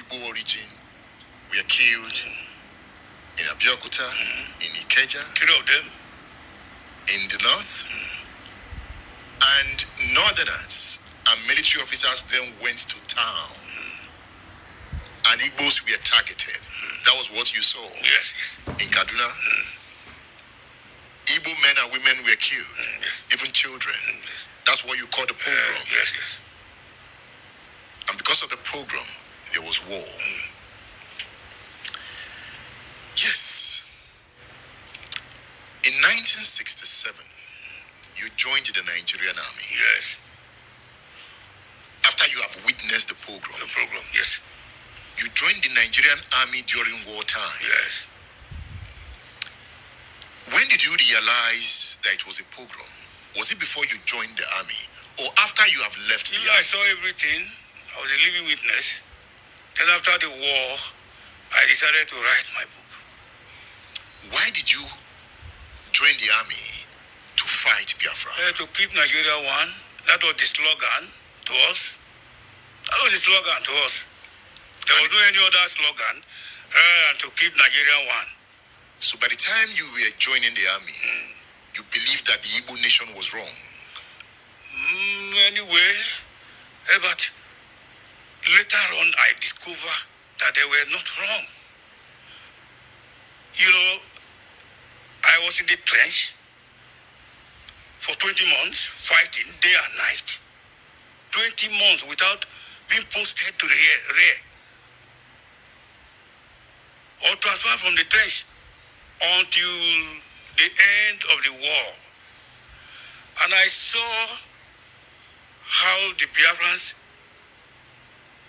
Igbo origin were killed in Abeokuta, in Ikeja. 3 of them. In the north. And northerners and military officers then went to town. And Igbos were targeted. That was what you saw. Yes. In Kaduna. Igbo men and women were killed. Even children. That's what you call the pogrom. Yes. And because of the pogrom, there was war. Yes. In 1967, you joined the Nigerian army. Yes. After you have witnessed the pogrom. The pogrom, yes. You joined the Nigerian army during wartime. Yes. When did you realize that it was a pogrom? Was it before you joined the army or after you have left the army? I saw everything. I was a living witness. Then after the war, I decided to write my book. Why did you join the army to fight Biafra? To keep Nigeria one. That was the slogan to us. There was no any other slogan than to keep Nigeria one. So by the time you were joining the army, you believed that the Igbo nation was wrong? Anyway, but later on I discovered that they were not wrong. I was in the trench for 20 months, fighting day and night. 20 months without being posted to the rear. Or transferred from the trench until the end of the war. And I saw how the Biafrans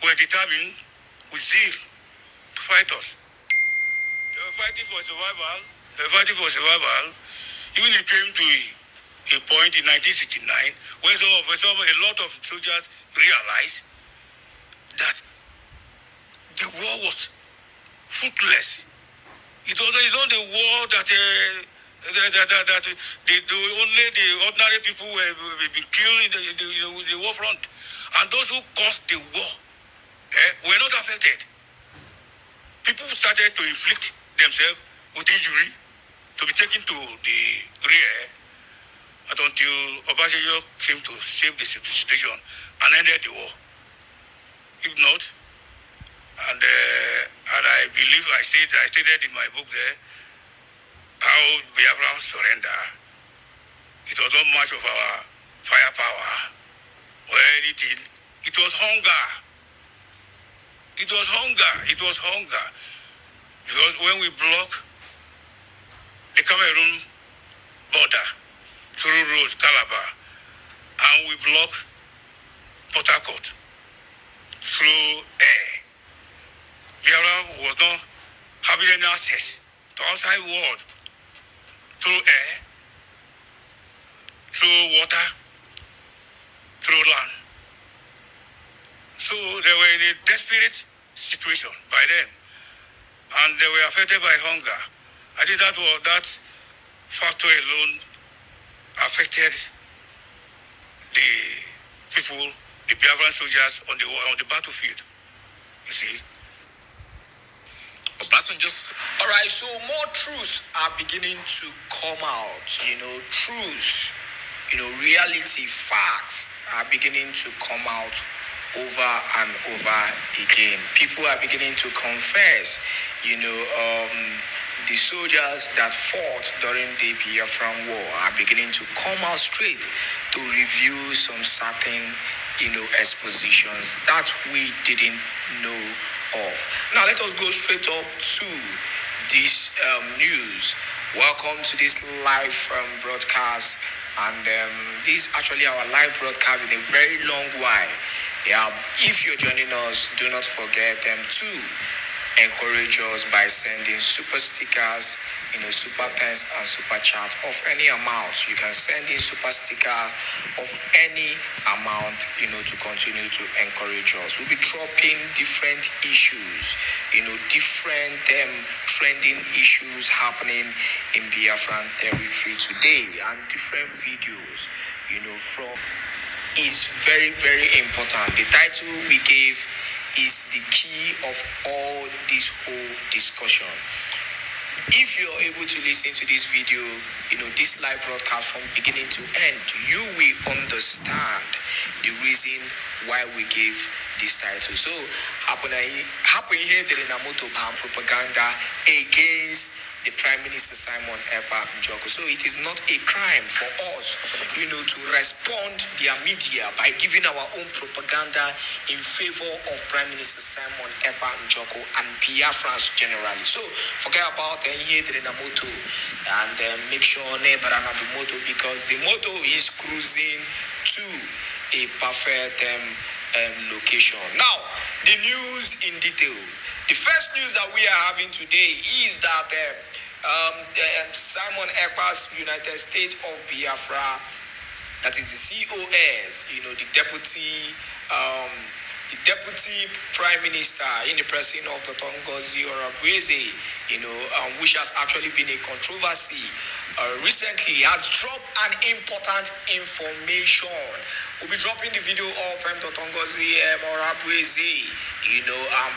were determined with zeal to fight us. They were fighting for survival. Even it came to a point in 1969 when a lot of soldiers realized that the war was fruitless. It was not the war that only the ordinary people were being killed in the war front, and those who caused the war were not affected. People started to inflict themselves with injury to be taken to the rear, but until Obasanjo came to save the situation and ended the war. If not, and I believe I stated in my book there how Biafra surrender. It was not much of our firepower or anything. It was hunger. Because when we block the Cameroon border through roads, Calabar, and we block Port Harcourt through air, Biafra was not having any access to outside world through air, through water, through land. So they were in a desperate situation by then, and they were affected by hunger. I think that factor alone affected the people, the Biafran soldiers on the battlefield. You see. All right, so more truths are beginning to come out. Truths, reality, facts are beginning to come out over and over again. People are beginning to confess, the soldiers that fought during the Biafran War are beginning to come out straight to review some certain, expositions that we didn't know of. Now let us go straight up to this news. Welcome to this live broadcast, and this is actually our live broadcast in a very long while. If you're joining us, do not forget to encourage us by sending super stickers, super thanks and super chat of any amount. You can send in super stickers of any amount, to continue to encourage us. We'll be dropping different issues, different trending issues happening in Biafran territory today, and different videos, from is very, very important. The title we gave is the key of all this whole discussion. If you're able to listen to this video, this live broadcast from beginning to end, you will understand the reason why we gave this title. So, happen here during a moto propaganda against the Prime Minister Simon Èkpá Njoko. So it is not a crime for us, to respond their media by giving our own propaganda in favor of Prime Minister Simon Èkpá Njoko and Biafrans generally. So forget about here the moto and make sure never the moto, because the moto is cruising to a perfect location. Now, the news in detail. The first news that we are having today is that Simon Èkpá's United States of Biafra, that is the COS, the deputy prime minister in the person of Dr. Ngozi Oronigwe, which has actually been a controversy recently, has dropped an important information. We'll be dropping the video of Dr. Ngozi Oronigwe,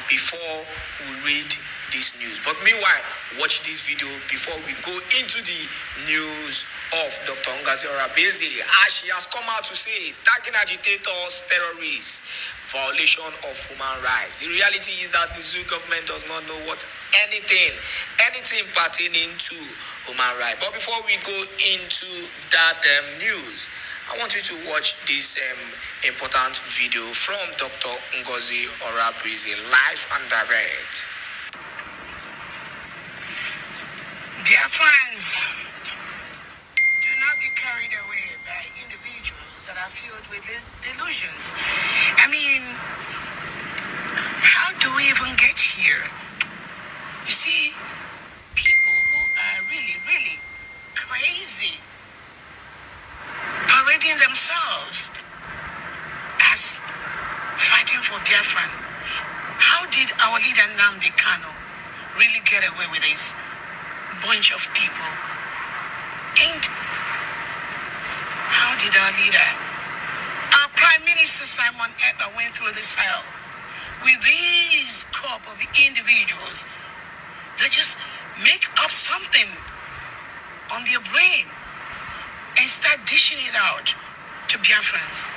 before we read this news. But meanwhile, watch this video before we go into the news of Dr. Ngozi Oronigwe, as she has come out to say, tagging agitators, terrorists, violation of human rights. The reality is that the Zoo government does not know what anything pertaining to human rights. But before we go into that news, I want you to watch this important video from Dr. Ngozi Oronigwe, live and direct. Dear friends, do not be carried away by individuals that are filled with delusions. I mean, how do we even get here? You see, people who are really, really crazy, parading themselves as fighting for Biafran. How did our leader Nnamdi Kanu really get away with this bunch of people? And how did our leader, our Prime Minister Simon Èkpá, went through this hell with these crop of individuals that just make up something on their brain and start dishing it out to Biafrans?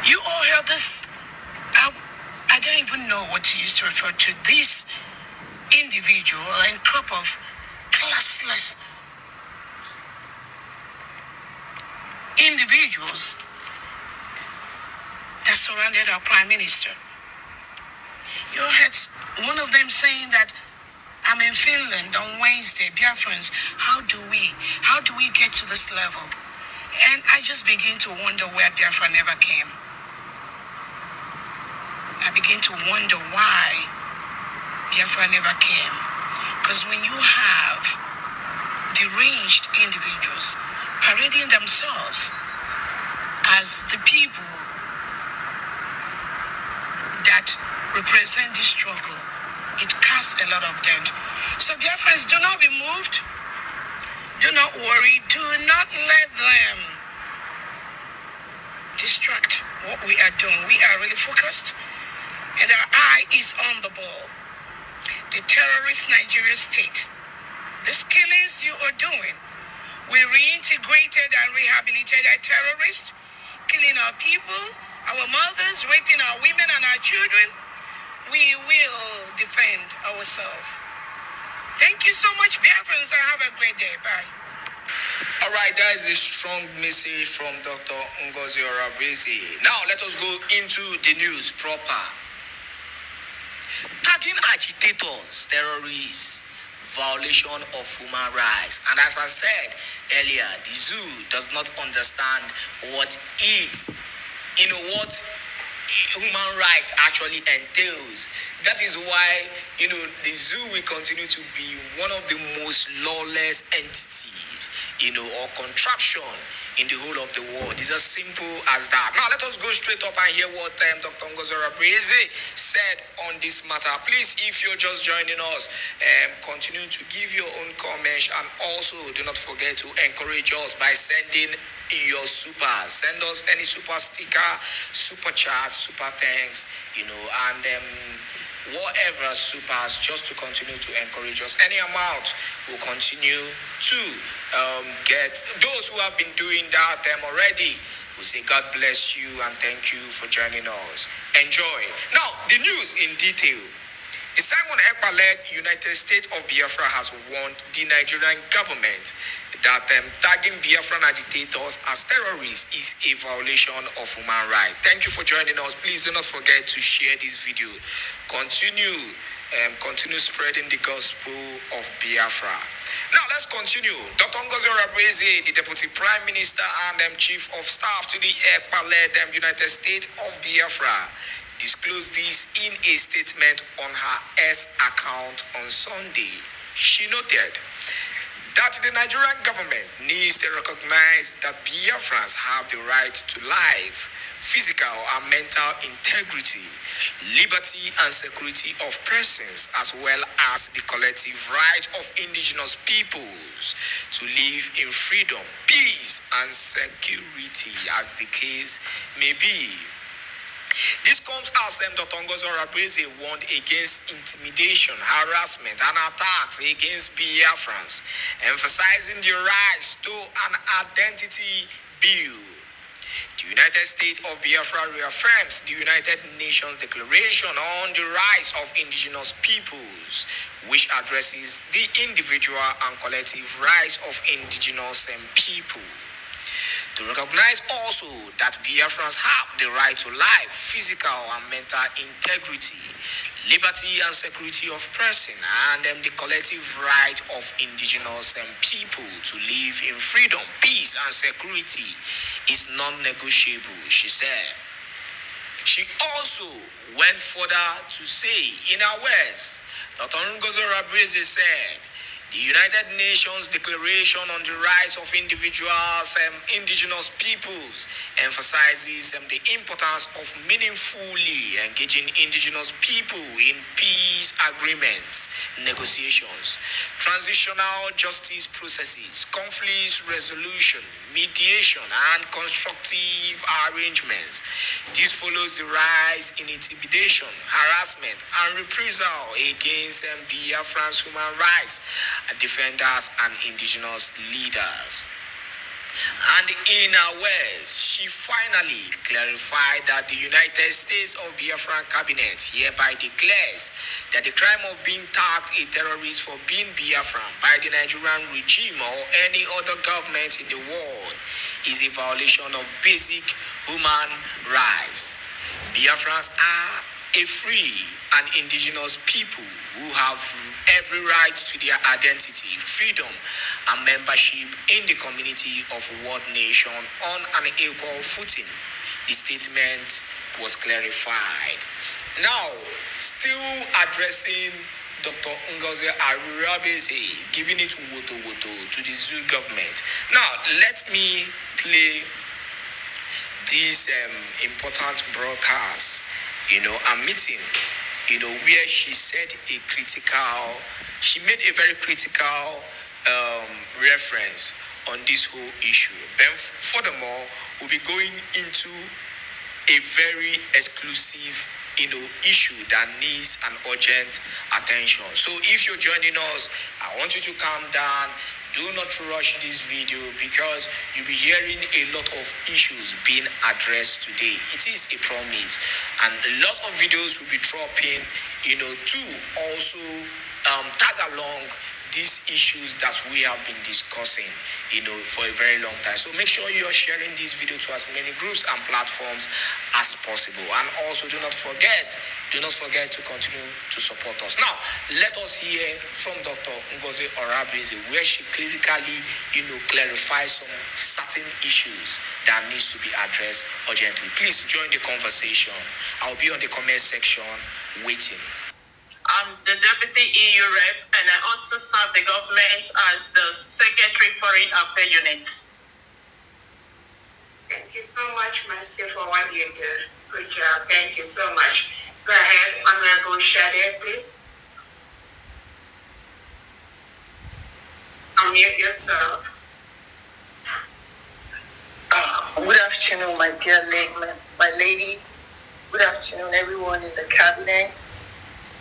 You all heard this. I don't even know what to use to refer to this individual and crop of classless individuals that surrounded our Prime Minister. You heard one of them saying that I'm in Finland on Wednesday. Biafrans, how do we get to this level? And I just begin to wonder where Biafra never came. I begin to wonder why Biafra never came. Because when you have deranged individuals parading themselves as the people that represent the struggle, it casts a lot of dent. So Biafrans, do not be moved. Do not worry. Do not let them distract what we are doing. We are really focused, and our eye is on the ball. The terrorist Nigeria state, these killings you are doing, we reintegrated and rehabilitated terrorists, killing our people, our mothers, raping our women and our children. We will defend ourselves. Thank you so much, Biafrans, and have a great day. Bye. All right, that is a strong message from Dr. Ngozi Oronigwe. Now, let us go into the news proper. Tagging agitators, terrorists, violation of human rights. And as I said earlier, the zoo does not understand what human right actually entails. That is why, the zoo will continue to be one of the most lawless entities, or contraption in the whole of the world. It's as simple as that. Now, let us go straight up and hear what Dr. Ngozi Orabreze said on this matter. Please, if you're just joining us, continue to give your own comments, and also do not forget to encourage us by sending your super. Send us any super sticker, super chat, super thanks, and whatever supers, just to continue to encourage us. Any amount will continue to get those who have been doing that already. We say God bless you and thank you for joining us. Enjoy. Now, the news in detail. The Simon Èkpá-led United States of Biafra has warned the Nigerian government that tagging Biafran agitators as terrorists is a violation of human rights. Thank you for joining us. Please do not forget to share this video. Continue spreading the gospel of Biafra. Now let's continue. Dr. Ngozi Orabreze, the Deputy Prime Minister and Chief of Staff to the Èkpá-led United States of Biafra, disclosed this in a statement on her X account on Sunday. She noted that the Nigerian government needs to recognize that Biafrans have the right to life, physical and mental integrity, liberty and security of persons, as well as the collective right of indigenous peoples to live in freedom, peace and security, as the case may be. This comes as Dr. Ngozi Orabreze warned against intimidation, harassment, and attacks against Biafrans, emphasizing the rights to an identity build. The United States of Biafra reaffirms the United Nations Declaration on the Rights of Indigenous Peoples, which addresses the individual and collective rights of indigenous people. To recognize also that Biafrans have the right to life, physical and mental integrity, liberty and security of person, and the collective right of indigenous people to live in freedom, peace and security is non-negotiable, she said. She also went further to say, in her words, Dr. Ngozi Orabreze said, the United Nations Declaration on the Rights of Individuals and Indigenous Peoples emphasizes the importance of meaningfully engaging indigenous people in peace agreements, negotiations, transitional justice processes, conflict resolution, mediation, and constructive arrangements. This follows the rise in intimidation, harassment, and reprisal against Biafran's human rights defenders and indigenous leaders. And in her words, she finally clarified that the United States of Biafran cabinet hereby declares that the crime of being tagged a terrorist for being Biafran by the Nigerian regime or any other government in the world is a violation of basic human rights. Biafrans are a free and indigenous people who have every right to their identity, freedom, and membership in the community of one nation on an equal footing. The statement was clarified. Now, still addressing Dr. Ngozi Orabreze, giving it woto to the zoo government. Now, let me play this important broadcast, a meeting, where she said she made a very critical reference on this whole issue. Then furthermore, we'll be going into a very exclusive issue that needs an urgent attention. So if you're joining us, I want you to calm down. Do not rush this video because you'll be hearing a lot of issues being addressed today. It is a promise. And a lot of videos will be dropping, to also tag along these issues that we have been discussing, for a very long time. So make sure you're sharing this video to as many groups and platforms as possible. And also do not forget to continue to support us. Now, let us hear from Dr. Ngozi Orabreze, where she clearly, clarifies some certain issues that needs to be addressed urgently. Please join the conversation. I'll be on the comment section waiting. I'm the Deputy EU Rep, and I also serve the government as the Secretary Foreign Affairs Unit. Thank you so much, Mercy, for what you do. Good job. Thank you so much. Go ahead, Honorable Shade, please. Unmute yourself. Good afternoon, my dear my lady. Good afternoon, everyone in the cabinet.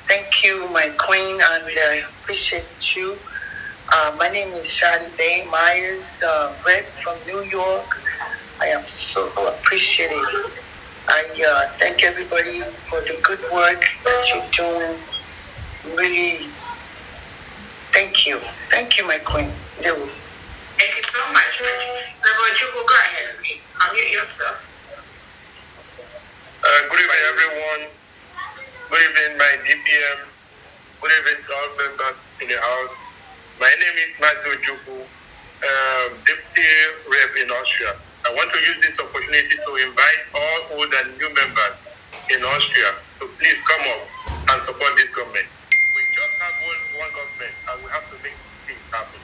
Thank you, my queen, and I appreciate you. My name is Shadi Bay Myers, Rep from New York. I am so appreciative. I thank everybody for the good work that you're doing. Really, thank you. Thank you, my queen. Thank you so much. Go ahead, please. Unmute yourself. Good evening, everyone. Good evening, my DPM. Good evening to all members in the House. My name is Matthew Juku, Deputy Rep in Austria. I want to use this opportunity to invite all old and new members in Austria to please come up and support this government. We just have one government, and we have to make things happen.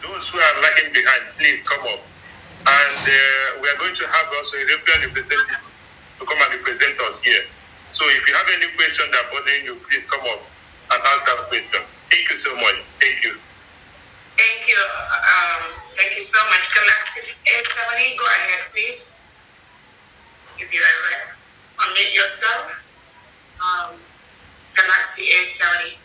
Those who are lagging behind, please come up. And we are going to have also a European representative to come and represent us here. So if you have any question that bothering you, please come up and ask that question. Thank you so much. Thank you. Thank you. Thank you so much. Galaxy A70, go ahead, please. If you're a rep, unmute yourself. Galaxy A70.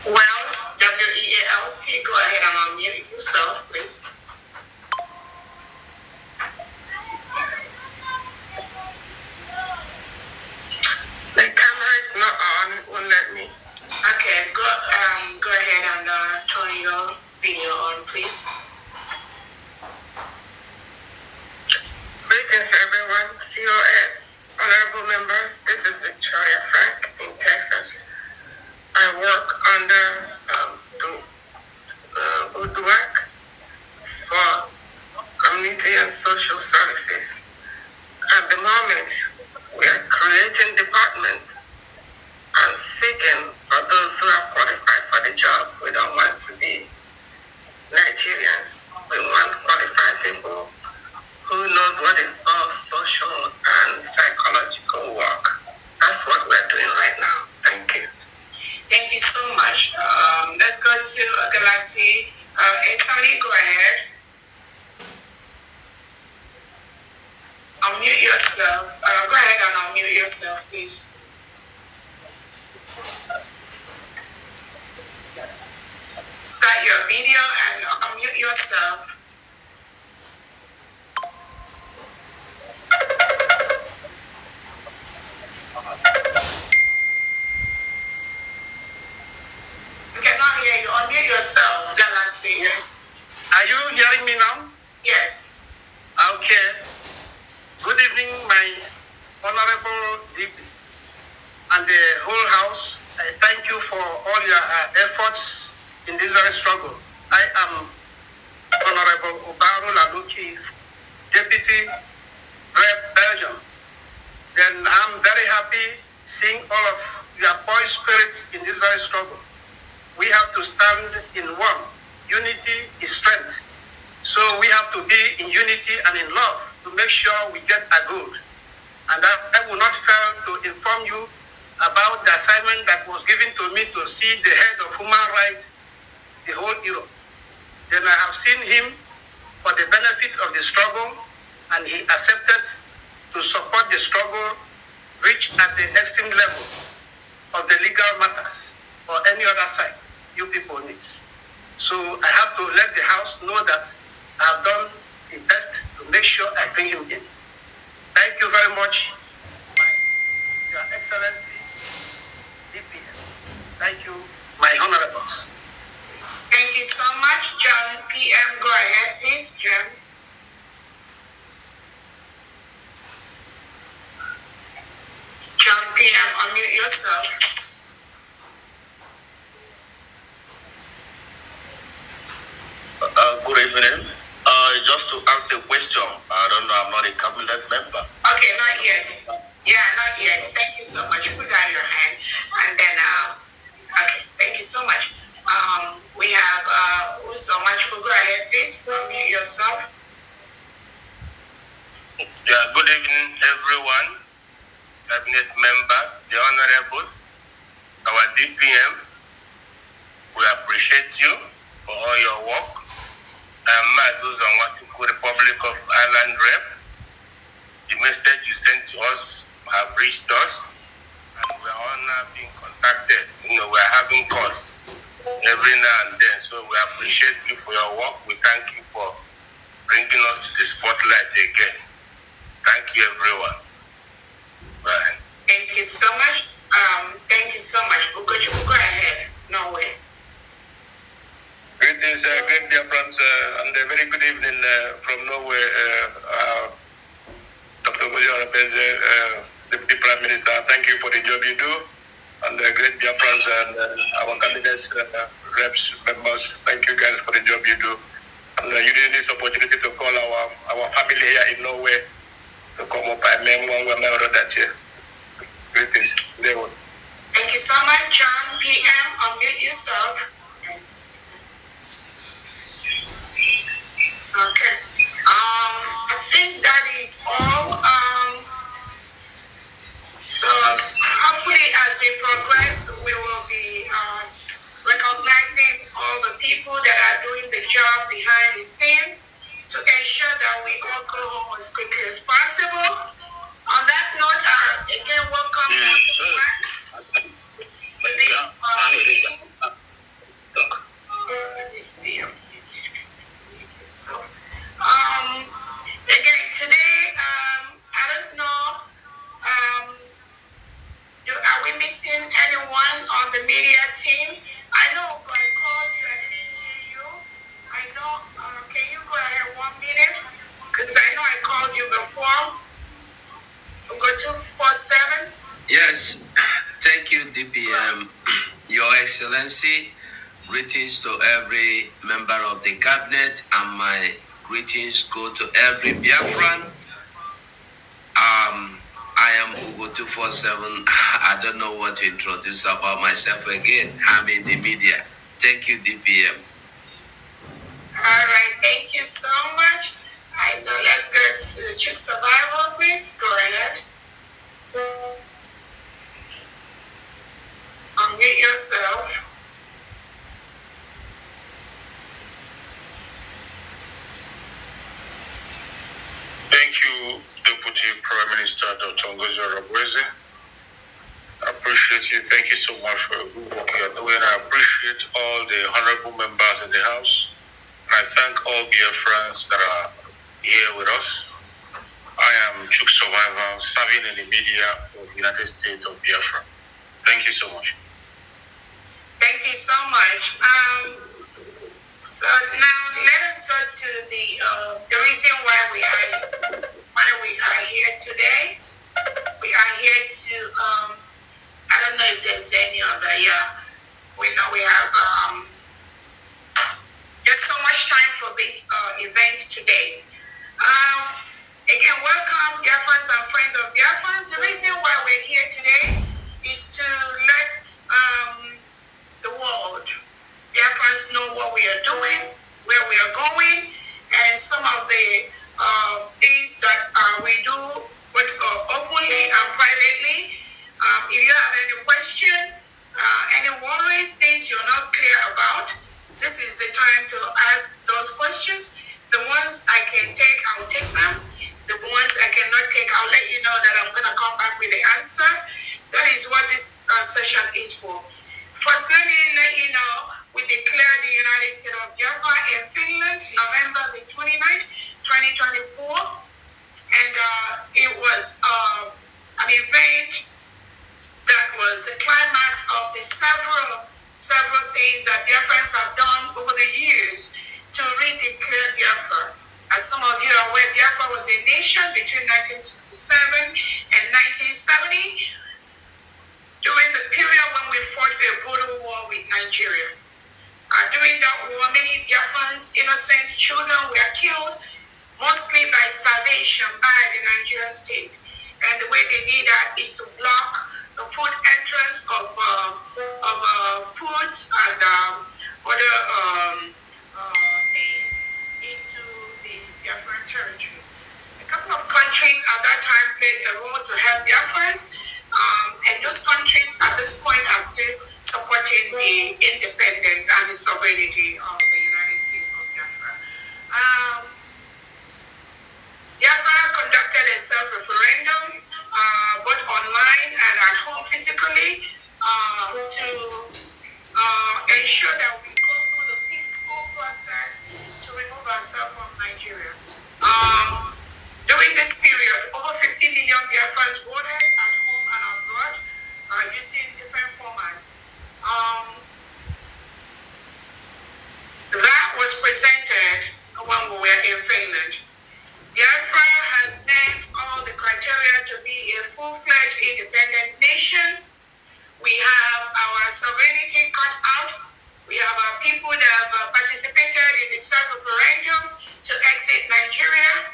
Welt, W-E-A-L-T, go ahead and unmute yourself, please. The camera is not on, it won't let me. Okay, go ahead and turn your video on, please. Greetings, everyone. COS, honorable members, this is Victoria Frank in Texas. I work under UDWAC for Community and Social Services. At the moment, we are creating departments and seeking for those who are qualified for the job. We don't want to be Nigerians. We want qualified people who knows what is all social and psychological work. That's what we're doing right now. Thank you. Thank you so much. Let's go to Galaxy A70. Go ahead. Unmute yourself. Go ahead and unmute yourself, please. Start your video and unmute yourself. We cannot hear you. Unmute yourself, Galaxy. Yes. Are you hearing me now? Yes. Okay. Good evening, my honorable DP and the whole House. I thank you for all your efforts in this very struggle. I am Honorable Obaru Laluki, Deputy Rep Belgium. Then I'm very happy seeing all of your boy spirits in this very struggle. We have to stand in one. Unity is strength. So we have to be in unity and in love to make sure we get a good. And I will not fail to inform you about the assignment that was given to me to see the head of human rights, the whole Europe. Then I have seen him for the benefit of the struggle, and he accepted to support the struggle reach at the extreme level of the legal matters or any other side you people need. So I have to let the House know that I have done the best to make sure I bring him in. Thank you very much, Your Excellency, DPM. Thank you, my honorables. Thank you so much, John PM. Go ahead, please, John. John PM, unmute yourself. Good evening. just to answer a question. I don't know, I'm not a cabinet member. Okay, not yet. Yeah, not yet. Thank you so much. Put down your hand. And then, okay, thank you so much. We have so much. Go ahead, please. Unmute yourself. Yeah, good evening, everyone. Cabinet members, the honorables, our DPM. We appreciate you for all your work. Mazuz and Watuku, Republic of Ireland Rep. The message you sent to us have reached us, and we are all now being contacted. We are having calls every now and then, so we appreciate you for your work. We thank you for bringing us to the spotlight again. Thank you, everyone. Bye. Thank you so much. Thank you so much. Ugochi, go ahead. No way. Greetings, great dear friends, and a very good evening from Norway. Dr. Gojara Deputy Prime Minister, thank you for the job you do. And great dear friends and our candidates, reps, members, thank you guys for the job you do. And you did this opportunity to call our family here in Norway to come up and name one way or another. Greetings. Thank you so much, John PM. Unmute yourself. Okay. I think that is all. So hopefully as we progress, we will be recognizing all the people that are doing the job behind the scene to ensure that we all go home as quickly as possible. On that note, again, welcome to this let me see. So, again, today, I don't know, are we missing anyone on the media team? I know I called you, I didn't hear you. I know, can you go ahead 1 minute? Because I know I called you before. Go 247. Yes, thank you, DPM. Your Excellency. Greetings to every member of the cabinet, and my greetings go to every Biafran. I am Ugo 247. I don't know what to introduce about myself again. I'm in the media. Thank you, DPM. All right, thank you so much. I know. Let's go to Chick Survival, please. Go ahead. Unmute yourself. Thank you, Deputy Prime Minister Dr. Ngozi Oronigwe. I appreciate you. Thank you so much for your good work you are doing. I appreciate all the honorable members in the House. And I thank all Biafrans that are here with us. I am Chuk Survivor, serving in the media of the United States of Biafra. Thank you so much. Thank you so much. So now let us go to the reason why we are here today. We are here to I don't know if there's any other. We know we have there's so much time for this event today. Again, welcome Biafrans and friends of Biafrans. The reason why we're here today is to let the world, Biafrans, know what we are doing, where we are going, and some of the things that we do both openly and privately. If you have any question, any worries, things you're not clear about, this is the time to ask those questions. The ones I can take, I'll take them. The ones I cannot take, I'll let you know that I'm going to come back with the answer. That is what this session is for. First, let me let you know, we declared the United States of Biafra in Finland, November the 29th, 2024. And it was an event that was the climax of the several things that Biafrans have done over the years to redeclare Biafra. As some of you are aware, Biafra was a nation between 1967 and 1970. During the period when we fought a brutal war with Nigeria. During that war, many Biafrans, innocent children were killed, mostly by starvation by the Nigerian state. And the way they did that is to block the food entrance of foods and other things into the Biafran territory. A couple of countries at that time played a role to help Biafrans, and those countries at this point are still supporting the independence and the sovereignty of the United States of Biafra. Biafra conducted a self-referendum, both online and at home physically, to ensure that we go through the peaceful process to remove ourselves from Nigeria. During this period, over 50 million Biafrans voted at home and abroad using different formats. That was presented when we were in Finland. Biafra has met all the criteria to be a full-fledged independent nation. We have our sovereignty cut out. We have our people that have participated in the self-referendum to exit Nigeria.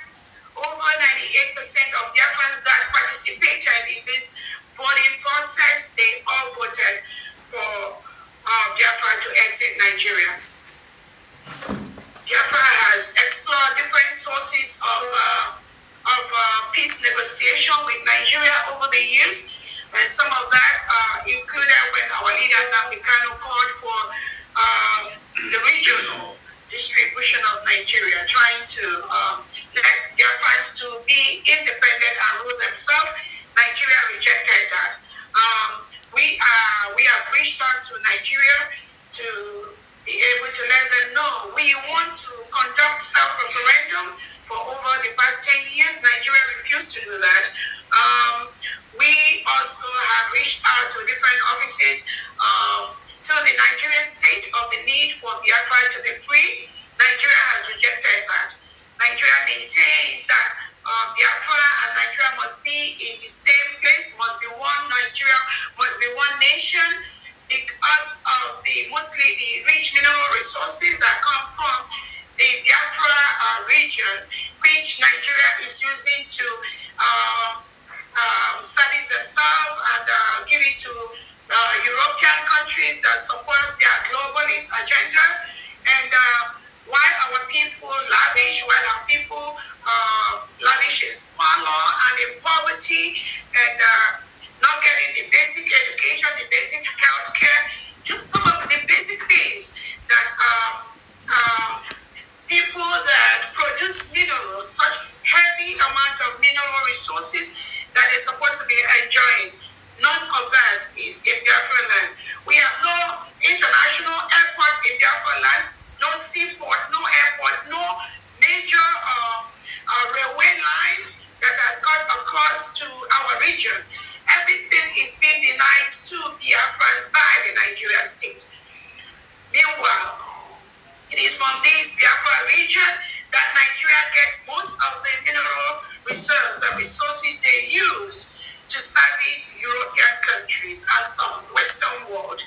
Over 98% of Biafrans that participated in this voting process, they all voted for Biafra to exit Nigeria. Biafra has explored different sources of peace negotiation with Nigeria over the years, and some of that included when our leader Nnamdi Kanu called for the regional distribution of Nigeria, trying to let Biafrans to be independent and rule themselves. Nigeria rejected that. We have reached out to Nigeria to be able to let them know we want to conduct self-referendum. For over the past 10 years, Nigeria refused to do that. We also have reached out to different offices to the Nigerian state of the need for Biafra to be free. Nigeria has rejected that. Nigeria maintains that Biafra and Nigeria must be in the same place, must be one Nigeria, must be one nation, because of mostly the rich mineral resources that come from the Biafra region, which Nigeria is using to service themselves and give it to European countries that support their globalist agenda. And while our people lavish in squalor and in poverty and not getting the basic education, the basic health care, just some of the basic things that people that produce minerals, such heavy amount of mineral resources that they're supposed to be enjoying. None of that is in Biafraland. We have no international airport in Biafraland, no seaport, no airport, no major railway line that has cut across to our region. Everything is being denied to Biafrans by the Nigeria state. Meanwhile, it is from this Biafra region that Nigeria gets most of the mineral reserves and resources they use to service European countries and some Western world.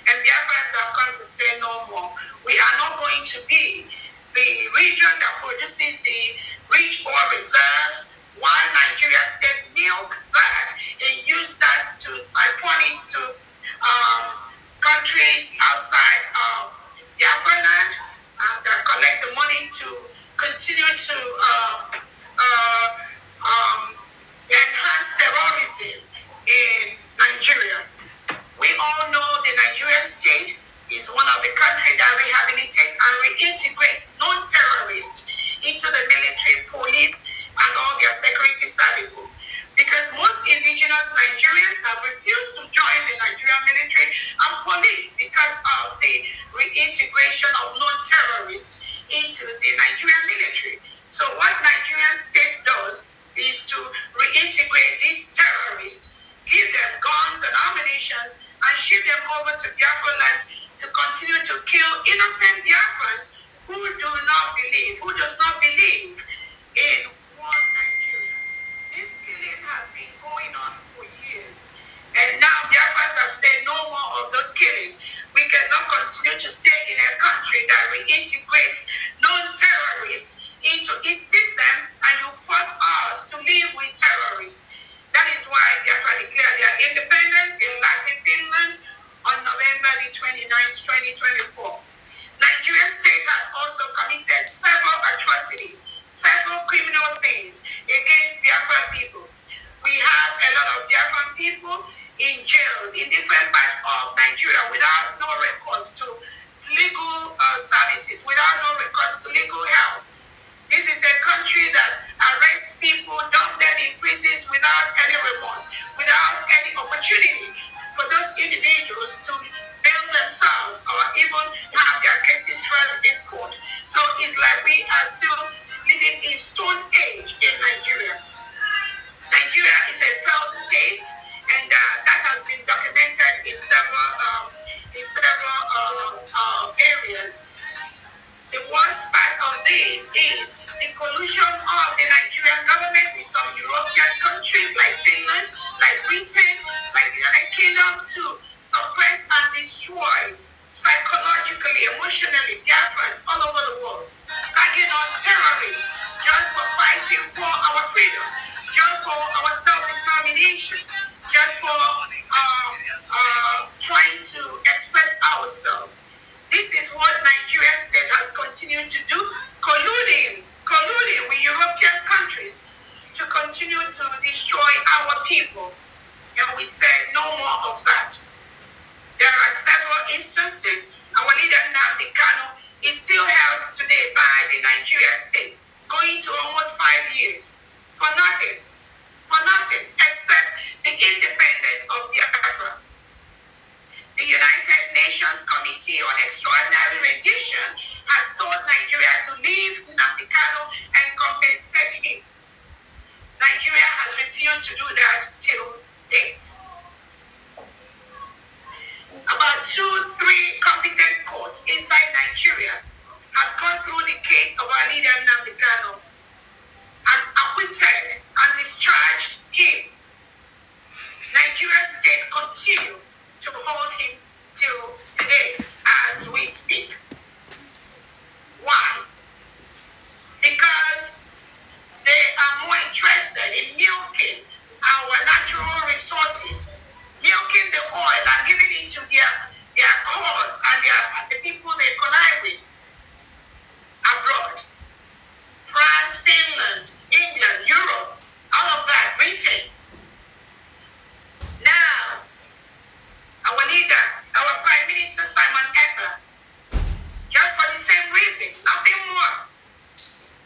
And Biafrans have come to say no more. We are not going to be the region that produces the rich oil reserves, while Nigeria state milk that and use that to siphon it to countries outside Biafraland and collect the money to continue to enhance terrorism in Nigeria. We all know the Nigerian state is one of the countries that rehabilitates and reintegrates non-terrorists into the military, police, and all their security services. Because most indigenous Nigerians have refused to join the Nigerian military and police because of the reintegration of non-terrorists into the Nigerian military. So what Nigerian state does is to reintegrate these terrorists, give them guns and ammunition, and ship them over to Biafraland to continue to kill innocent Biafrans who does not believe in one Nigeria. This killing has been going on for years, and now Biafrans have said no more of those killings. We cannot continue to stay in a country that reintegrates non-terrorists into its system and you force us to live with terrorists. That is why Biafra declared their independence in Latin Finland on November the 29th, 2024. Nigeria state has also committed several atrocities, several criminal things against Biafra people. We have a lot of Biafran people in jail in different parts of Nigeria without no recourse to legal services, without no recourse to legal help. This is a country that arrests people, dump them in prisons without any remorse, without any opportunity for those individuals to bail themselves or even have their cases heard in court. So it's like we are still living in stone age in Nigeria. Nigeria is a failed state, and that has been documented in several areas. The worst part of this is the collusion of the Nigerian government with some European countries like Finland, like Britain, like the United Kingdom to suppress and destroy psychologically, emotionally Biafrans all over the world, tagging us terrorists just for fighting for our freedom, just for our self-determination, just for trying to express ourselves. This is what Nigerian state has continued to do, colluding with European countries to continue to destroy our people. And we say no more of that. There are several instances. Our leader Nnamdi Kanu is still held today by the Nigerian state, going to almost 5 years for nothing, except the independence of Biafra. The United Nations Committee on Extraordinary Rendition has told Nigeria to leave Nnamdi Kanu and compensate him. Nigeria has refused to do that till date. About 2-3 competent courts inside Nigeria has gone through the case of our leader Nnamdi Kanu and acquitted and discharged him. Nigeria state continue to hold him till today as we speak. Why? Because they are more interested in milking our natural resources, milking the oil and giving it to their cause and the people they collide with abroad. France, Finland, England, Europe, all of that, Britain. Now, our leader, our Prime Minister Simon Èkpá, just for the same reason, nothing more.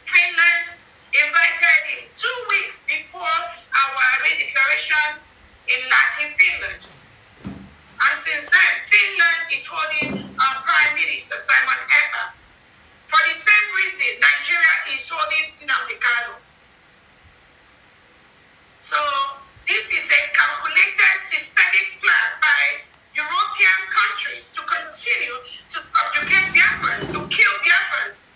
Finland invited him 2 weeks before our redeclaration in Latin Finland. And since then, Finland is holding our Prime Minister Simon Èkpá. For the same reason, Nigeria is holding Nnamdi Kanu. So this is a calculated systemic plan by European countries to continue to subjugate Biafrans, to kill Biafrans,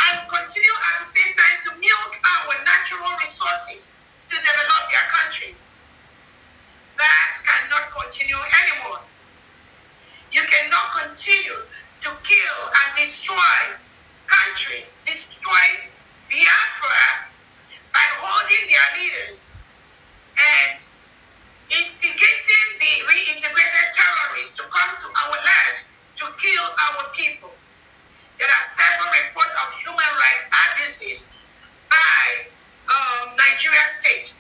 and continue at the same time to milk our natural resources to develop their countries. That cannot continue anymore. You cannot continue to kill and destroy countries, destroy Biafra by holding their leaders and instigating the reintegrated terrorists to come to our land to kill our people. There are several reports of human rights abuses by Nigeria state.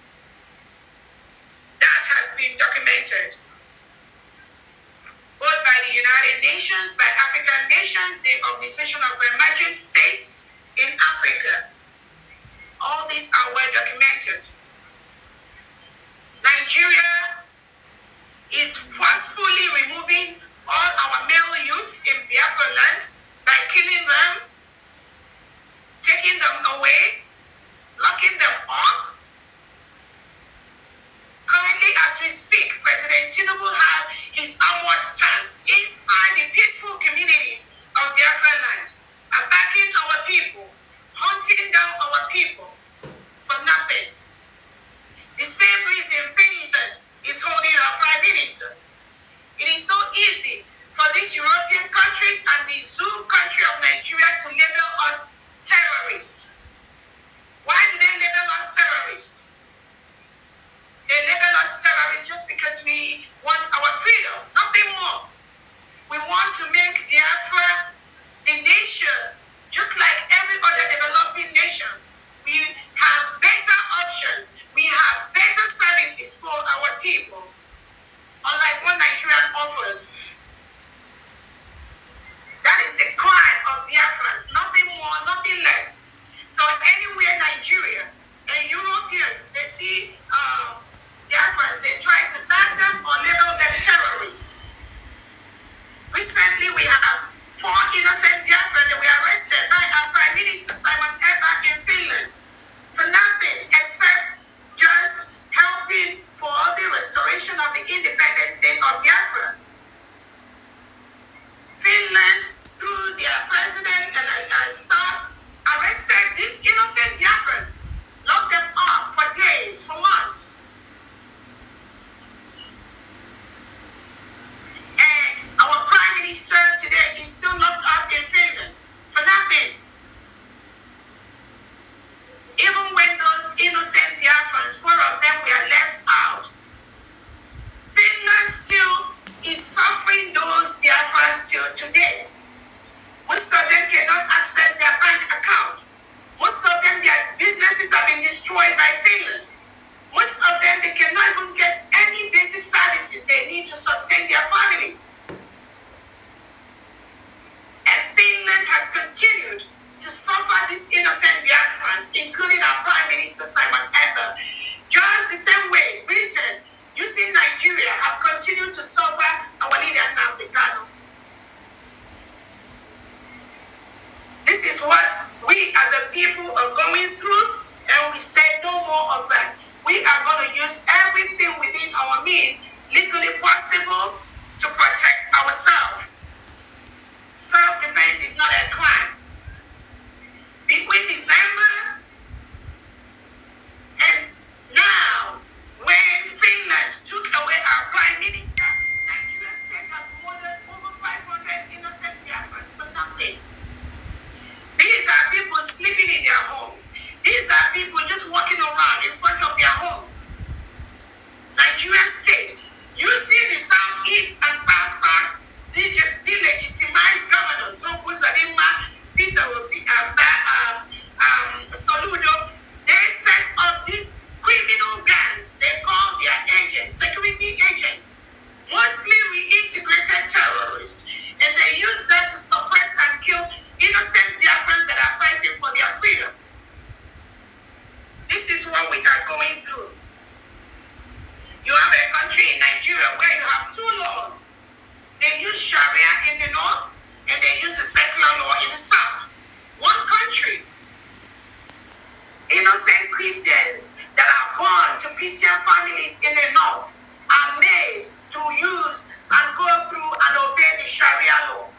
That has been documented both by the United Nations, by African nations, the Organization of Emerging States in Africa. All these are well documented. Nigeria is forcefully removing all our male youths in Biafraland by killing them, taking them away, locking them up. Currently, as we speak, President Tinubu has his onward stance inside the peaceful communities of Biafraland, attacking our people, hunting down our people for nothing. The same reason Finland is holding our Prime Minister. It is so easy for these European countries and the zoo country of Nigeria to label us terrorists. Why do they label us terrorists? They label us terrorists just because we want our freedom, nothing more. We want to make Biafra the nation, just like every other developing nation. We have better options. We have better services for our people, unlike what Nigeria offers. That is a crime of Biafrans, nothing more, nothing less. So anywhere Nigeria and Europeans, they see Biafrans, they try to tag them or label them terrorists. Recently, we have 4 innocent Biafrans that were arrested by our Prime Minister Simon Èkpá in Finland for nothing except just helping for the restoration of the independent state of Biafra. Finland, through their president and staff, arrested these innocent Biafrans, locked them up for days, for months. And our Prime Minister today is still locked up in Finland for nothing. Even when those innocent Biafrans, 4 of them were left out, Finland still is suffering those Biafrans till today. Most of them cannot access their bank account. Most of them, their businesses have been destroyed by Finland. Most of them, they cannot even get any basic services they need to sustain their families. And Finland has continued to suffer these innocent Biafrans, including our Prime Minister Simon Èkpá. Just the same way Britain, using Nigeria, have continued to suffer our leader Nnamdi Kanu. This is what we as a people are going through, and we say no more of that. We are going to use everything within our means, legally possible, to protect ourselves. Self-defense is not a crime. Between December and now, when Finland took away our Prime Minister, Nigeria state has murdered over 500 innocent Biafrans for nothing. These are people sleeping in their homes. These are people just walking around in front of their homes. Nigerian state, using the southeast and south delegitimize governors, so Kusadima, Peter Obi, Soludo, they set up these criminal gangs. They call their agents, security agents, mostly reintegrated terrorists, and they use that to suppress and kill innocent Biafrans that are fighting for their freedom. This is what we are going through. You have a country in Nigeria where you have 2 laws. They use Sharia in the north, and they use the secular law in the south. One country. Innocent Christians that are born to Christian families in the north are made to use and go through and obey the Sharia law.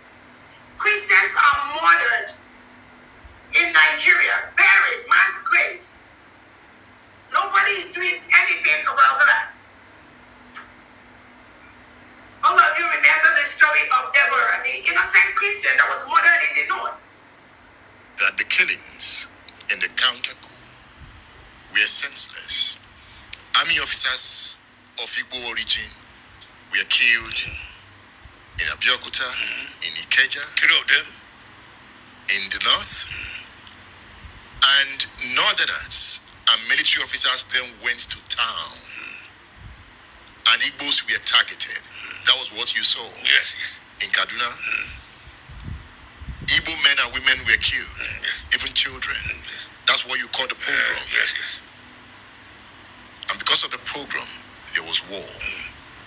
Christians are murdered in Nigeria, buried, mass graves. Nobody is doing anything about that. All of you remember the story of Deborah, the innocent Christian that was murdered in the north. That the killings in the counter-coup were senseless. Army officers of Igbo origin were killed in Abeokuta, in Ikeja, 3 of them, in the north, and northerners and military officers then went to town, and Igbos were targeted. That was what you saw. yes. In Kaduna. Igbo men and women were killed, even children. That's what you call the pogrom. Yes. And because of the pogrom, there was war.